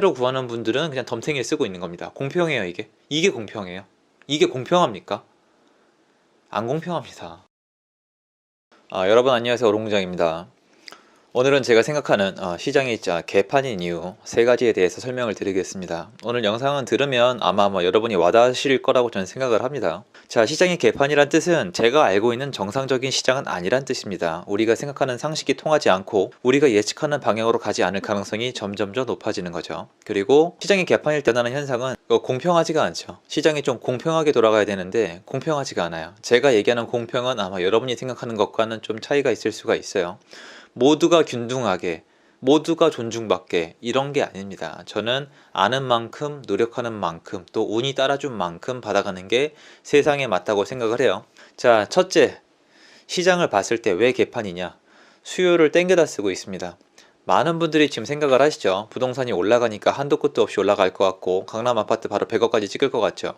로 구하는 분들은 그냥 덤탱이를 쓰고 있는 겁니다. 공평해요 이게? 이게 공평해요? 이게 공평합니까? 안 공평합니다. 여러분 안녕하세요, 오롱장입니다. 오늘은 제가 생각하는 시장이 개판인 이유 세 가지에 대해서 설명을 드리겠습니다. 오늘 영상은 들으면 아마 여러분이 와닿으실 거라고 저는 생각을 합니다. 자, 시장이 개판이란 뜻은 제가 알고 있는 정상적인 시장은 아니란 뜻입니다. 우리가 생각하는 상식이 통하지 않고 우리가 예측하는 방향으로 가지 않을 가능성이 점점 더 높아지는 거죠. 그리고 시장이 개판일 때 나는 현상은 공평하지가 않죠. 시장이 좀 공평하게 돌아가야 되는데 공평하지가 않아요. 제가 얘기하는 공평은 아마 여러분이 생각하는 것과는 좀 차이가 있을 수가 있어요. 모두가 균등하게, 모두가 존중받게, 이런 게 아닙니다. 저는 아는 만큼, 노력하는 만큼, 또 운이 따라준 만큼 받아가는 게 세상에 맞다고 생각을 해요. 자, 첫째, 시장을 봤을 때 왜 개판이냐? 수요를 땡겨다 쓰고 있습니다. 많은 분들이 지금 생각을 하시죠. 부동산이 올라가니까 한도 끝도 없이 올라갈 것 같고 강남 아파트 바로 100억까지 찍을 것 같죠.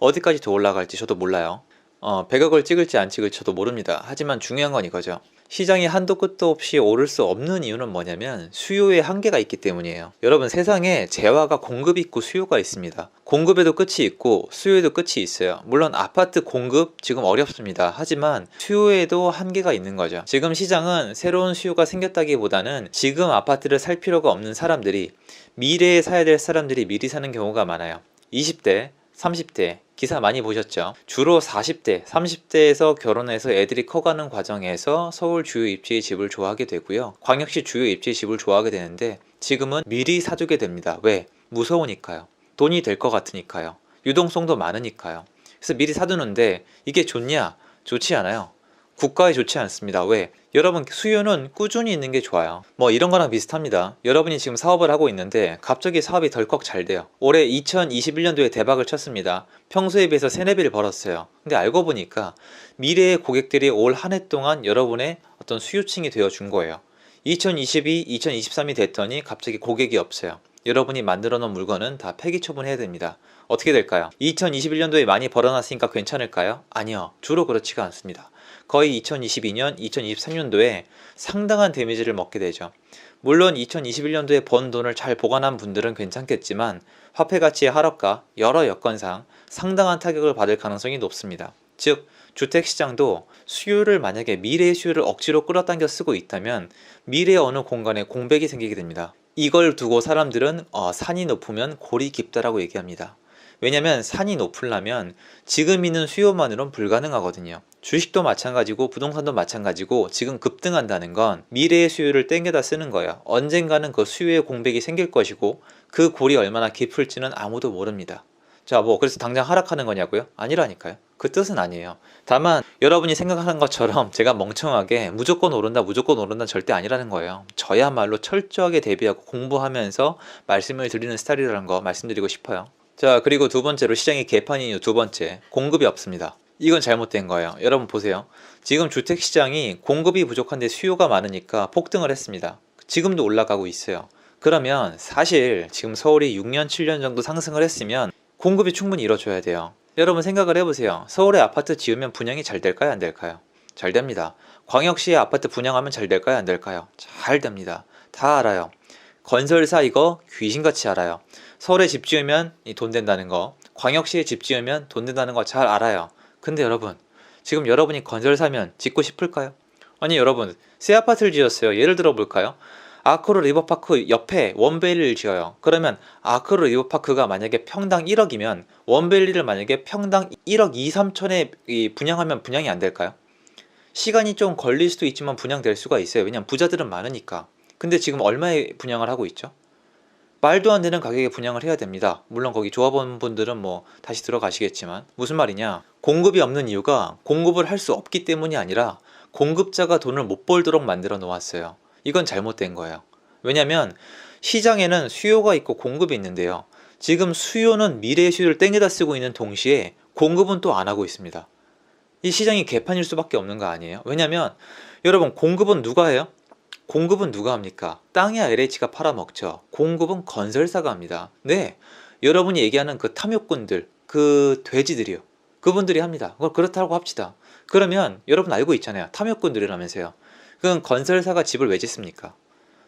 어디까지 더 올라갈지 저도 몰라요. 100억을 찍을지 안 찍을지 저도 모릅니다. 하지만 중요한 건 이거죠. 시장이 한도 끝도 없이 오를 수 없는 이유는 뭐냐면 수요의 한계가 있기 때문이에요. 여러분, 세상에 재화가 공급이 있고 수요가 있습니다. 공급에도 끝이 있고 수요에도 끝이 있어요. 물론 아파트 공급 지금 어렵습니다. 하지만 수요에도 한계가 있는 거죠. 지금 시장은 새로운 수요가 생겼다기보다는 지금 아파트를 살 필요가 없는 사람들이, 미래에 사야 될 사람들이 미리 사는 경우가 많아요. 20대 30대 기사 많이 보셨죠? 주로 40대, 30대에서 결혼해서 애들이 커가는 과정에서 서울 주요 입지의 집을 좋아하게 되고요. 광역시 주요 입지의 집을 좋아하게 되는데 지금은 미리 사두게 됩니다. 왜? 무서우니까요. 돈이 될 것 같으니까요. 유동성도 많으니까요. 그래서 미리 사두는데 이게 좋냐? 좋지 않아요. 국가에 좋지 않습니다. 왜? 여러분, 수요는 꾸준히 있는 게 좋아요. 이런 거랑 비슷합니다. 여러분이 지금 사업을 하고 있는데 갑자기 사업이 덜컥 잘 돼요. 올해 2021년도에 대박을 쳤습니다. 평소에 비해서 3, 4배를 벌었어요. 근데 알고 보니까 미래의 고객들이 올 한 해 동안 여러분의 어떤 수요층이 되어준 거예요. 2022, 2023이 됐더니 갑자기 고객이 없어요. 여러분이 만들어 놓은 물건은 다 폐기 처분해야 됩니다. 어떻게 될까요? 2021년도에 많이 벌어놨으니까 괜찮을까요? 아니요. 주로 그렇지가 않습니다. 거의 2022년, 2023년도에 상당한 데미지를 먹게 되죠. 물론 2021년도에 번 돈을 잘 보관한 분들은 괜찮겠지만 화폐 가치의 하락과 여러 여건상 상당한 타격을 받을 가능성이 높습니다. 즉, 주택시장도 수요를 만약에 미래의 수요를 억지로 끌어당겨 쓰고 있다면 미래의 어느 공간에 공백이 생기게 됩니다. 이걸 두고 사람들은 산이 높으면 골이 깊다라고 얘기합니다. 왜냐면 산이 높으려면 지금 있는 수요만으로는 불가능하거든요. 주식도 마찬가지고 부동산도 마찬가지고 지금 급등한다는 건 미래의 수요를 땡겨다 쓰는 거예요. 언젠가는 그 수요의 공백이 생길 것이고 그 골이 얼마나 깊을지는 아무도 모릅니다. 자, 그래서 당장 하락하는 거냐고요? 아니라니까요. 그 뜻은 아니에요. 다만 여러분이 생각하는 것처럼 제가 멍청하게 무조건 오른다 절대 아니라는 거예요. 저야말로 철저하게 대비하고 공부하면서 말씀을 드리는 스타일이라는 거 말씀드리고 싶어요. 자, 그리고 두 번째로 시장이 개판인 이유 두 번째, 공급이 없습니다. 이건 잘못된 거예요. 여러분 보세요. 지금 주택시장이 공급이 부족한데 수요가 많으니까 폭등을 했습니다. 지금도 올라가고 있어요. 그러면 사실 지금 서울이 6년, 7년 정도 상승을 했으면 공급이 충분히 이루어져야 돼요. 여러분 생각을 해보세요. 서울에 아파트 지으면 분양이 잘 될까요? 안 될까요? 잘 됩니다. 광역시에 아파트 분양하면 잘 될까요? 안 될까요? 잘 됩니다. 다 알아요. 건설사 이거 귀신같이 알아요. 서울에 집 지으면 돈 된다는 거, 광역시에 집 지으면 돈 된다는 거 잘 알아요. 근데 여러분, 지금 여러분이 건설사면 짓고 싶을까요? 아니, 여러분, 새 아파트를 지었어요. 예를 들어 볼까요? 아크로 리버파크 옆에 원베일리를 지어요. 그러면 아크로 리버파크가 만약에 평당 1억이면 원베일리를 만약에 평당 1억 2, 3천에 분양하면 분양이 안 될까요? 시간이 좀 걸릴 수도 있지만 분양될 수가 있어요. 왜냐면 부자들은 많으니까. 근데 지금 얼마에 분양을 하고 있죠? 말도 안 되는 가격에 분양을 해야 됩니다. 물론 거기 조합원분들은 다시 들어가시겠지만, 무슨 말이냐, 공급이 없는 이유가 공급을 할 수 없기 때문이 아니라 공급자가 돈을 못 벌도록 만들어 놓았어요. 이건 잘못된 거예요. 왜냐면 시장에는 수요가 있고 공급이 있는데요, 지금 수요는 미래의 수요를 땡겨다 쓰고 있는 동시에 공급은 또 안 하고 있습니다. 이 시장이 개판일 수밖에 없는 거 아니에요? 왜냐면 여러분, 공급은 누가 해요? 공급은 누가 합니까? 땅이야 LH가 팔아먹죠. 공급은 건설사가 합니다. 네, 여러분이 얘기하는 그 탐욕꾼들, 그 돼지들이요, 그분들이 합니다. 그걸 그렇다고 합시다. 그러면 여러분 알고 있잖아요. 탐욕꾼들이라면서요. 그럼 건설사가 집을 왜 짓습니까?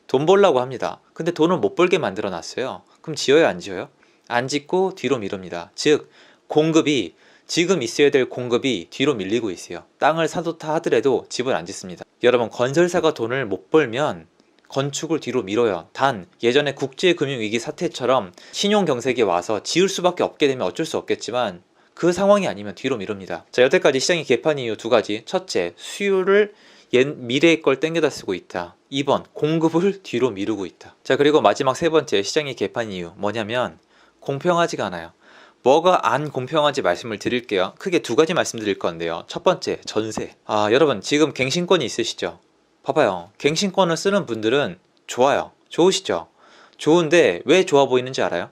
돈 벌라고 합니다. 근데 돈을 못 벌게 만들어 놨어요. 그럼 지어요, 안 지어요? 안 짓고 뒤로 미룹니다. 즉 공급이, 지금 있어야 될 공급이 뒤로 밀리고 있어요. 땅을 사놓다 하더라도 집을 안 짓습니다. 여러분, 건설사가 돈을 못 벌면 건축을 뒤로 미뤄요. 단 예전에 국제금융위기 사태처럼 신용경색이 와서 지을 수밖에 없게 되면 어쩔 수 없겠지만 그 상황이 아니면 뒤로 미룹니다. 자, 여태까지 시장이 개판 이유 두 가지. 첫째, 수요를 미래의 걸 땡겨다 쓰고 있다. 2번, 공급을 뒤로 미루고 있다. 자, 그리고 마지막 세 번째, 시장이 개판 이유 뭐냐면 공평하지가 않아요. 뭐가 안 공평한지 말씀을 드릴게요. 크게 두 가지 말씀드릴 건데요. 첫 번째, 전세. 여러분 지금 갱신권이 있으시죠? 봐봐요. 갱신권을 쓰는 분들은 좋아요. 좋으시죠? 좋은데 왜 좋아 보이는지 알아요?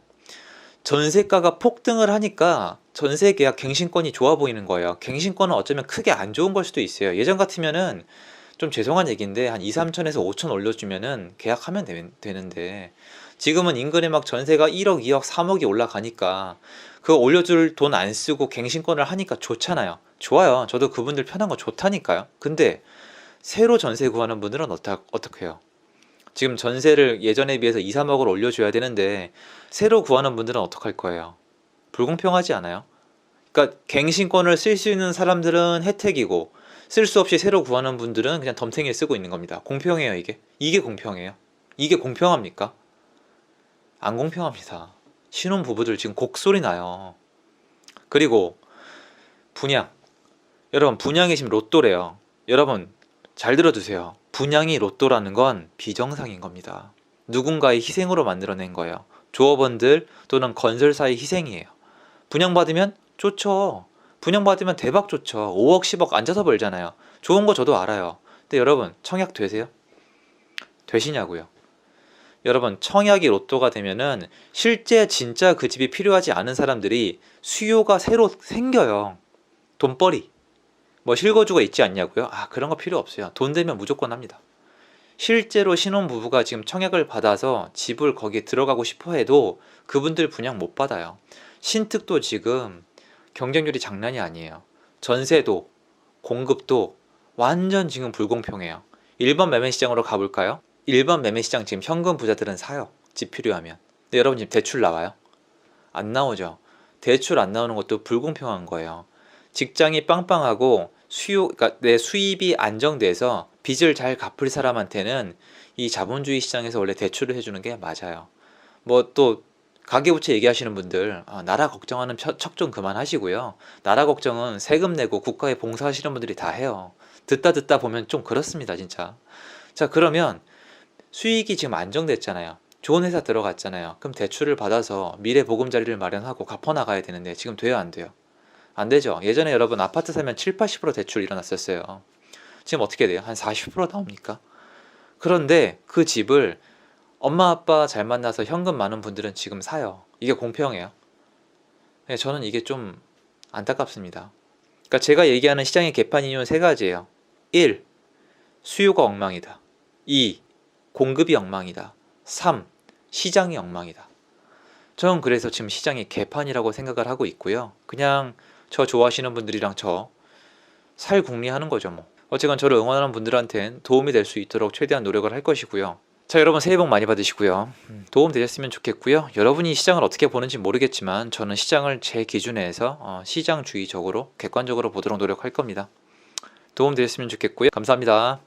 전세가가 폭등을 하니까 전세계약 갱신권이 좋아 보이는 거예요. 갱신권은 어쩌면 크게 안 좋은 걸 수도 있어요. 예전 같으면은 좀 죄송한 얘기인데 한 2, 3천에서 5천 올려주면은 계약하면 되는데 지금은 인근에 막 전세가 1억, 2억, 3억이 올라가니까 그거 올려줄 돈 안 쓰고 갱신권을 하니까 좋잖아요. 좋아요. 저도 그분들 편한 거 좋다니까요. 근데 새로 전세 구하는 분들은 어떻게 해요? 지금 전세를 예전에 비해서 2, 3억을 올려줘야 되는데 새로 구하는 분들은 어떡할 거예요? 불공평하지 않아요? 그러니까 갱신권을 쓸 수 있는 사람들은 혜택이고 쓸 수 없이 새로 구하는 분들은 그냥 덤탱이를 쓰고 있는 겁니다. 공평해요, 이게? 이게 공평해요? 이게 공평합니까? 안 공평합니다. 신혼부부들 지금 곡소리 나요. 그리고 분양. 여러분, 분양이 지금 로또래요. 여러분 잘 들어두세요. 분양이 로또라는 건 비정상인 겁니다. 누군가의 희생으로 만들어낸 거예요. 조합원들 또는 건설사의 희생이에요. 분양받으면 좋죠. 분양받으면 대박 좋죠. 5억 10억 앉아서 벌잖아요. 좋은 거 저도 알아요. 근데 여러분 청약 되세요? 되시냐고요? 여러분, 청약이 로또가 되면은 실제 진짜 그 집이 필요하지 않은 사람들이 수요가 새로 생겨요. 돈벌이. 뭐 실거주가 있지 않냐고요? 그런 거 필요 없어요. 돈 되면 무조건 합니다. 실제로 신혼부부가 지금 청약을 받아서 집을 거기에 들어가고 싶어 해도 그분들 분양 못 받아요. 신특도 지금 경쟁률이 장난이 아니에요. 전세도 공급도 완전 지금 불공평해요. 일반 매매 시장으로 가볼까요? 일반 매매 시장 지금 현금 부자들은 사요. 집 필요하면. 근데 여러분 지금 대출 나와요? 안 나오죠. 대출 안 나오는 것도 불공평한 거예요. 직장이 빵빵하고 그러니까 내 수입이 안정돼서 빚을 잘 갚을 사람한테는 이 자본주의 시장에서 원래 대출을 해주는 게 맞아요. 뭐 또 가계부채 얘기하시는 분들 나라 걱정하는 척 좀 그만하시고요. 나라 걱정은 세금 내고 국가에 봉사하시는 분들이 다 해요. 듣다 보면 좀 그렇습니다, 진짜. 자, 그러면 수익이 지금 안정됐잖아요. 좋은 회사 들어갔잖아요. 그럼 대출을 받아서 미래 보금자리를 마련하고 갚아나가야 되는데 지금 돼요, 안 돼요? 안 되죠. 예전에 여러분 아파트 사면 7, 80% 대출 일어났었어요. 지금 어떻게 돼요? 한 40% 나옵니까? 그런데 그 집을 엄마 아빠 잘 만나서 현금 많은 분들은 지금 사요. 이게 공평해요? 네, 저는 이게 좀 안타깝습니다. 그러니까 제가 얘기하는 시장의 개판 이유는 세 가지예요. 1. 수요가 엉망이다. 2. 공급이 엉망이다. 3. 시장이 엉망이다. 저는 그래서 지금 시장이 개판이라고 생각을 하고 있고요. 그냥 저 좋아하시는 분들이랑 저 살궁리하는 거죠 뭐. 어쨌건 저를 응원하는 분들한테는 도움이 될 수 있도록 최대한 노력을 할 것이고요. 자, 여러분 새해 복 많이 받으시고요. 도움 되셨으면 좋겠고요. 여러분이 시장을 어떻게 보는지 모르겠지만 저는 시장을 제 기준에 해서 시장주의적으로 객관적으로 보도록 노력할 겁니다. 도움 되셨으면 좋겠고요. 감사합니다.